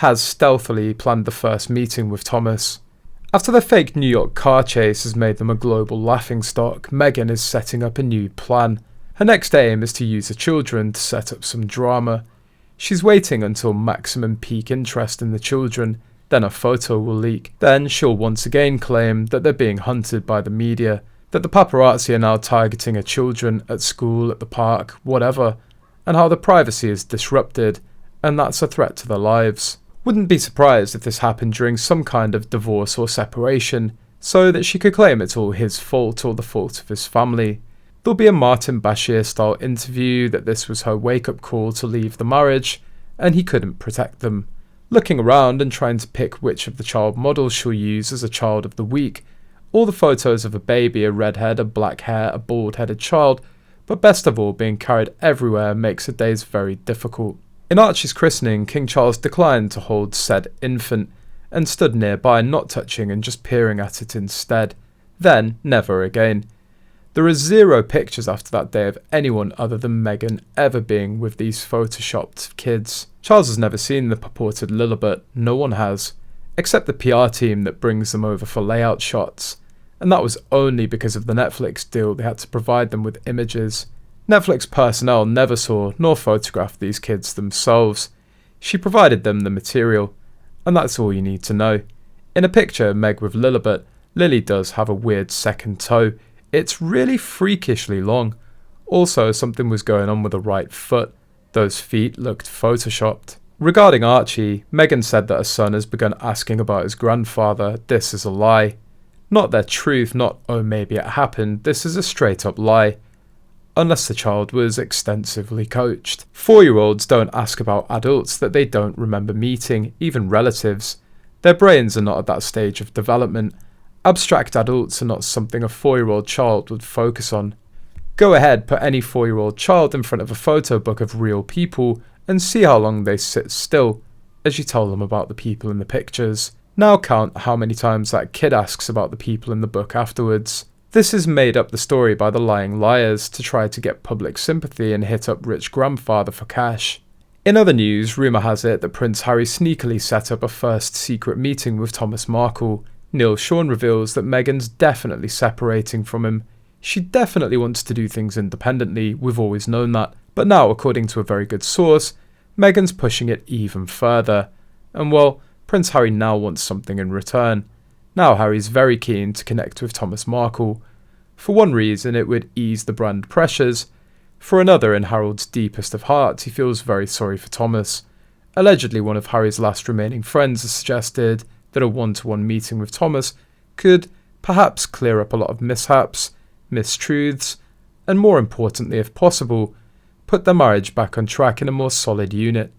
Haz stealthily planned the first meeting with Thomas. After the fake New York car chase has made them a global laughingstock, Meghan is setting up a new plan. Her next aim is to use the children to set up some drama. She's waiting until maximum peak interest in the children, then a photo will leak. Then she'll once again claim that they're being hunted by the media, that the paparazzi are now targeting her children at school, at the park, whatever, and how the privacy is disrupted, and that's a threat to their lives. Wouldn't be surprised if this happened during some kind of divorce or separation, so that she could claim it's all his fault or the fault of his family. There'll be a Martin Bashir-style interview that this was her wake-up call to leave the marriage, and he couldn't protect them. Looking around and trying to pick which of the child models she'll use as a child of the week. All the photos of a baby, a redhead, a black hair, a bald-headed child, but best of all being carried everywhere makes her days very difficult. In Archie's christening, King Charles declined to hold said infant, and stood nearby not touching and just peering at it instead. Then, never again. There are 0 pictures after that day of anyone other than Meghan ever being with these photoshopped kids. Charles has never seen the purported Lilibet, no one has, except the PR team that brings them over for layout shots, and that was only because of the Netflix deal they had to provide them with images. Netflix personnel never saw nor photographed these kids themselves. She provided them the material, and that's all you need to know. In a picture of Meg with Lilibet, Lily does have a weird second toe. It's really freakishly long. Also, something was going on with the right foot. Those feet looked photoshopped. Regarding Archie, Meghan said that her son has begun asking about his grandfather. This is a lie. Not their truth, not oh maybe it happened, this is a straight up lie. Unless the child was extensively coached. 4-year-olds don't ask about adults that they don't remember meeting, even relatives. Their brains are not at that stage of development. Abstract adults are not something a 4-year-old child would focus on. Go ahead, put any 4-year-old child in front of a photo book of real people and see how long they sit still as you tell them about the people in the pictures. Now count how many times that kid asks about the people in the book afterwards. This is made up the story by the lying liars to try to get public sympathy and hit up rich grandfather for cash. In other news, rumour has it that Prince Harry sneakily set up a first secret meeting with Thomas Markle. Neil Sean reveals that Meghan's definitely separating from him. She definitely wants to do things independently, we've always known that. But now, according to a very good source, Meghan's pushing it even further. And well, Prince Harry now wants something in return. Now Harry's very keen to connect with Thomas Markle. For one reason, it would ease the brand pressures. For another, in Harold's deepest of hearts, he feels very sorry for Thomas. Allegedly, one of Harry's last remaining friends has suggested that a one-to-one meeting with Thomas could perhaps clear up a lot of mishaps, mistruths, and more importantly, if possible, put their marriage back on track in a more solid unit.